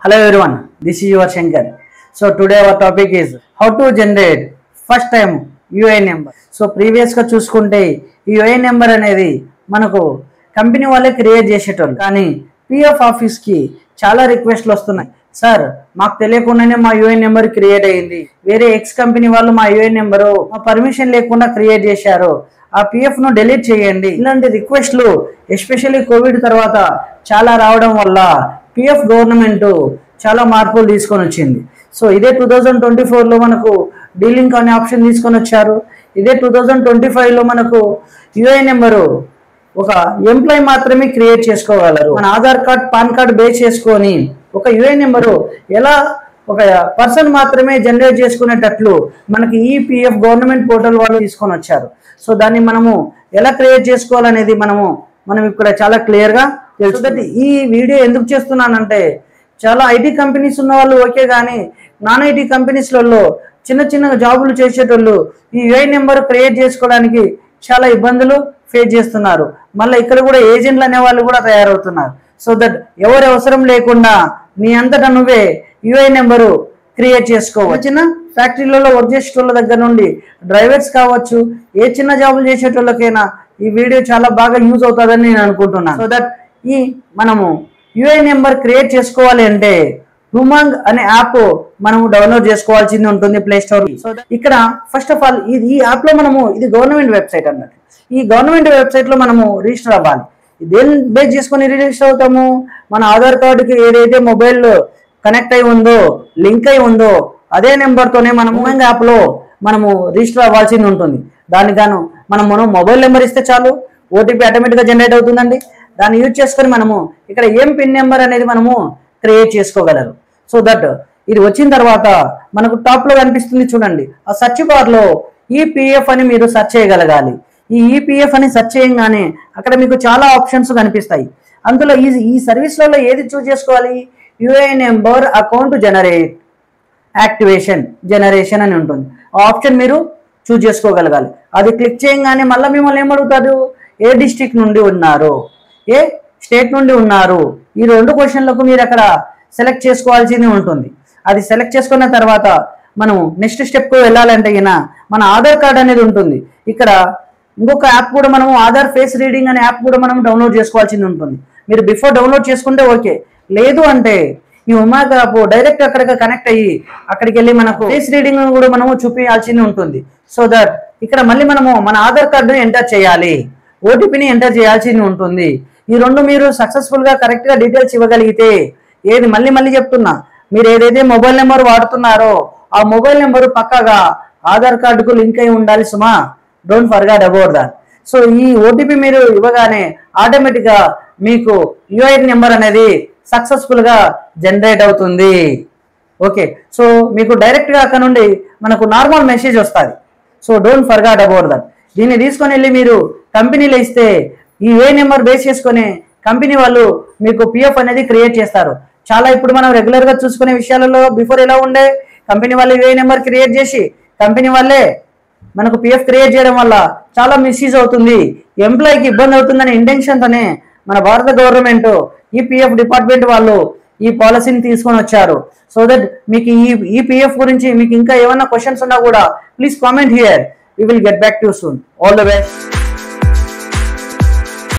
Hello everyone, this is your Shankar. So today our topic is how to generate first time UAN number. So previous గా చూసుకుంటే ఈ UAN number అనేది మనకు company వాళ్ళే create చేసేటోళ్ళు, కానీ పిఎఫ్ ఆఫీస్ కి చాలా రిక్వెస్ట్లు వస్తున్నాయి. సార్ మాకు తెలియకుండానే మా UAN నెంబర్ క్రియేట్ అయ్యింది, వేరే ఎక్స్ కంపెనీ వాళ్ళు మా UAN నెంబరు మా పర్మిషన్ లేకుండా క్రియేట్ చేశారు, ఆ పిఎఫ్ ను డిలీట్ చేయండి. ఇలాంటి రిక్వెస్ట్లు ఎస్పెషల్లీ కోవిడ్ తర్వాత చాలా రావడం వల్ల పిఎఫ్ గవర్నమెంట్ చాలా మార్పులు తీసుకొని వచ్చింది. సో ఇదే 2024లో మనకు డీలింక్ అనే ఆప్షన్ తీసుకొని వచ్చారు. ఇదే 2025లో మనకు UAN నెంబరు ఒక ఎంప్లాయీ మాత్రమే క్రియేట్ చేసుకోగలరు. మన Aadhaar card pan card base చేసుకొని ఒక UAN నెంబరు ఎలా ఒక పర్సన్ మాత్రమే జనరేట్ చేసుకునేటట్లు మనకి ఈ పిఎఫ్ గవర్నమెంట్ పోర్టల్ వాళ్ళు తీసుకొని వచ్చారు. సో దాన్ని మనము ఎలా క్రియేట్ చేసుకోవాలనేది మనం ఇక్కడ చాలా క్లియర్గా తెలుసుకుంటే, ఈ వీడియో ఎందుకు చేస్తున్నానంటే చాలా ఐటీ కంపెనీస్ ఉన్న వాళ్ళు ఓకే, కానీ నాన్ ఐటీ కంపెనీస్లలో చిన్న చిన్న జాబులు చేసేటోళ్ళు ఈ UAN నెంబర్ క్రియేట్ చేసుకోవడానికి చాలా ఇబ్బందులు ఫేస్ చేస్తున్నారు. మళ్ళీ ఇక్కడ కూడా ఏజెంట్లు అనే వాళ్ళు కూడా తయారవుతున్నారు. సో దట్ ఎవరి అవసరం లేకుండా నీ అంతటా నువ్వే UAN నెంబరు క్రియేట్ చేసుకోవచ్చు. చిన్న ఫ్యాక్టరీలలో వర్క్ చేసేటోళ్ళ దగ్గర నుండి డ్రైవర్స్ కావచ్చు, ఏ చిన్న జాబులు చేసేటోళ్ళకైనా ఈ వీడియో చాలా బాగా యూజ్ అవుతుందని నేను అనుకుంటున్నాను. సో దట్ ఈ మనము UAN నెంబర్ క్రియేట్ చేసుకోవాలి అంటే ఉమాంగ్ అనే యాప్ మనము డౌన్లోడ్ చేసుకోవాల్సింది ఉంటుంది ప్లే స్టోర్. సో ఇక్కడ ఫస్ట్ ఆఫ్ ఆల్ ఈ యాప్ లో ఇది గవర్నమెంట్ వెబ్సైట్ అన్నట్టు. ఈ గవర్నమెంట్ వెబ్సైట్ లో మనము రిజిస్టర్ అవ్వాలి. దేని బేస్ చేసుకొని రిజిస్టర్ అవుతాము? మన ఆధార్ కార్డుకి ఏదైతే మొబైల్ కనెక్ట్ అయి ఉందో, లింక్ అయి ఉందో, అదే నెంబర్తోనే మనం ఉమాంగ్ యాప్ లో మనము రిజిస్టర్ అవ్వాల్సింది ఉంటుంది. దానికి గాను మనం మొబైల్ నెంబర్ ఇస్తే చాలు, ఓటీపీ ఆటోమేటిక్గా జనరేట్ అవుతుందండి. దాన్ని యూజ్ చేసుకొని మనము ఇక్కడ ఏం పిన్ నెంబర్ అనేది మనము క్రియేట్ చేసుకోగలరు. సో దట్ ఇది వచ్చిన తర్వాత మనకు టాప్ లో కనిపిస్తుంది చూడండి, ఆ సెర్చ్ బార్ లో ఈపీఎఫ్ అని మీరు సెర్చ్ చేయగలగాలి. ఈ ఈపీఎఫ్ అని సెర్చ్ చేయగానే అక్కడ మీకు చాలా ఆప్షన్స్ కనిపిస్తాయి. అందులో ఈ సర్వీస్లలో ఏది చూస్ చేసుకోవాలి? UAN నెంబర్ అకౌంట్ జనరేషన్ అని ఉంటుంది. ఆ ఆప్షన్ మీరు చూస్ చేసుకోగలగాలి. అది క్లిక్ చేయగానే మళ్ళీ మిమ్మల్ని ఏమడుగుతారు? ఏ డిస్ట్రిక్ట్ నుండి ఉన్నారు, ఏ స్టేట్ నుండి ఉన్నారు, ఈ 2 క్వశ్చన్లకు మీరు అక్కడ సెలెక్ట్ చేసుకోవాల్సింది ఉంటుంది. అది సెలెక్ట్ చేసుకున్న తర్వాత మనం నెక్స్ట్ స్టెప్కు వెళ్ళాలంటే మన ఆధార్ కార్డ్ అనేది ఉంటుంది. ఇక్కడ ఇంకొక యాప్ కూడా మనము ఆధార్ ఫేస్ రీడింగ్ అనే యాప్ కూడా మనం డౌన్లోడ్ చేసుకోవాల్సింది ఉంటుంది. మీరు బిఫోర్ డౌన్లోడ్ చేసుకుంటే ఓకే, లేదు అంటే ఈ ఉమాంగ్ యాప్ డైరెక్ట్ అక్కడికి కనెక్ట్ అయ్యి అక్కడికి వెళ్ళి మనకు ఫేస్ రీడింగ్ కూడా మనము చూపించాల్సింది ఉంటుంది. సో దట్ ఇక్కడ మళ్ళీ మనము మన ఆధార్ కార్డుని ఎంటర్ చేయాలి, ఓటీపీని ఎంటర్ చేయాల్సింది ఉంటుంది. ఈ 2 మీరు సక్సెస్ఫుల్ గా కరెక్ట్ గా డీటెయిల్స్ ఇవ్వగలిగితే, ఏది మళ్ళీ చెప్తున్నా, మీరు ఏదైతే మొబైల్ నెంబర్ వాడుతున్నారో ఆ మొబైల్ నెంబర్ పక్కాగా ఆధార్ కార్డుకు లింక్ అయి ఉండాలి సుమా. Don't forget about that. So ఈ ఓటీపీ మీరు ఇవ్వగానే ఆటోమేటిక్ గా మీకు UAN నెంబర్ అనేది సక్సెస్ఫుల్ గా జనరేట్ అవుతుంది. ఓకే, సో మీకు డైరెక్ట్ గా అక్కడ నుండి మనకు నార్మల్ మెసేజ్ వస్తుంది. So don't forget about that. దీన్ని తీసుకొని వెళ్ళి మీరు కంపెనీలో ఇస్తే ఈ UAN నెంబర్ బేస్ చేసుకుని కంపెనీ వాళ్ళు మీకు పిఎఫ్ అనేది క్రియేట్ చేస్తారు. చాలా ఇప్పుడు మనం రెగ్యులర్ గా చూసుకునే విషయాలలో బిఫోర్ ఎలా ఉండే, కంపెనీ వాళ్ళు UAN నెంబర్ క్రియేట్ చేసి కంపెనీ వాళ్ళే మనకు పిఎఫ్ క్రియేట్ చేయడం వల్ల చాలా మిస్యూజ్ అవుతుంది, ఎంప్లాయీకి ఇబ్బంది అవుతుందనే ఇంటెన్షన్తోనే మన భారత గవర్నమెంట్ ఈ పిఎఫ్ డిపార్ట్మెంట్ వాళ్ళు ఈ పాలసీని తీసుకొని వచ్చారు. సో దట్ మీకు ఈ పిఎఫ్ గురించి మీకు ఇంకా ఏమైనా క్వశ్చన్స్ ఉన్నా కూడా please comment here. We will get back to you soon. All the best.